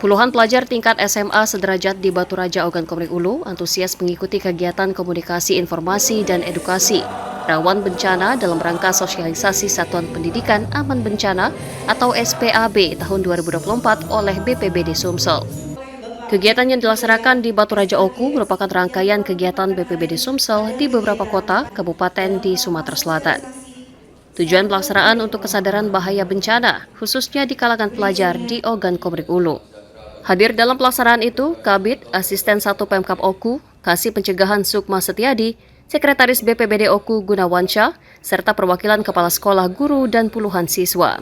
Puluhan pelajar tingkat SMA sederajat di Batu Raja Ogan Komering Ulu antusias mengikuti kegiatan komunikasi informasi dan edukasi rawan bencana dalam rangka sosialisasi Satuan Pendidikan Aman Bencana atau SPAB tahun 2024 oleh BPBD Sumsel. Kegiatan yang dilaksanakan di Batu Raja Oku merupakan rangkaian kegiatan BPBD Sumsel di beberapa kota kabupaten di Sumatera Selatan. Tujuan pelaksanaan untuk kesadaran bahaya bencana, khususnya di kalangan pelajar di Ogan Komering Ulu. Hadir dalam pelaksanaan itu, Kabid, Asisten 1 Pemkab Oku, Kasih Pencegahan Sukma Setiadi, Sekretaris BPBD Oku Gunawansyah, serta perwakilan kepala sekolah, guru, dan puluhan siswa.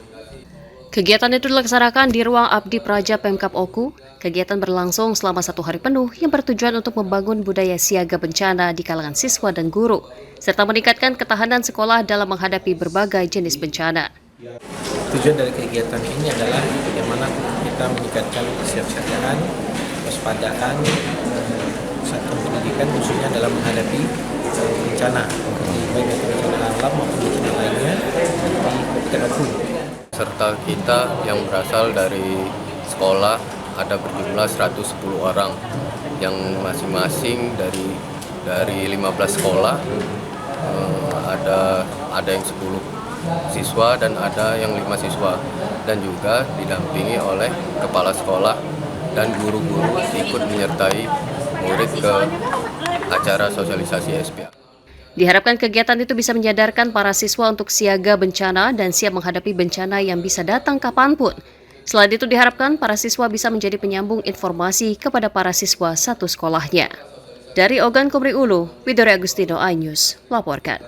Kegiatan itu dilaksanakan di ruang Abdi Praja Pemkab Oku. Kegiatan berlangsung selama 1 hari penuh yang bertujuan untuk membangun budaya siaga bencana di kalangan siswa dan guru, serta meningkatkan ketahanan sekolah dalam menghadapi berbagai jenis bencana. Tujuan dari kegiatan ini adalah bagaimana kita meningkatkan kesiapsiagaan, kewaspadaan satuan pendidikan khususnya dalam menghadapi bencana, baik itu bencana alam maupun bencana lainnya di Kabupaten Oku. Serta kita yang berasal dari sekolah ada berjumlah 110 orang yang masing-masing dari 15 sekolah, ada yang 10 siswa dan ada yang 5 siswa, dan juga didampingi oleh kepala sekolah dan guru-guru ikut menyertai murid ke acara sosialisasi SPA. Diharapkan kegiatan itu bisa menyadarkan para siswa untuk siaga bencana dan siap menghadapi bencana yang bisa datang kapanpun. Selain itu diharapkan para siswa bisa menjadi penyambung informasi kepada para siswa satu sekolahnya. Dari Ogan Komering Ulu, Widore Agustino, iNews, laporkan.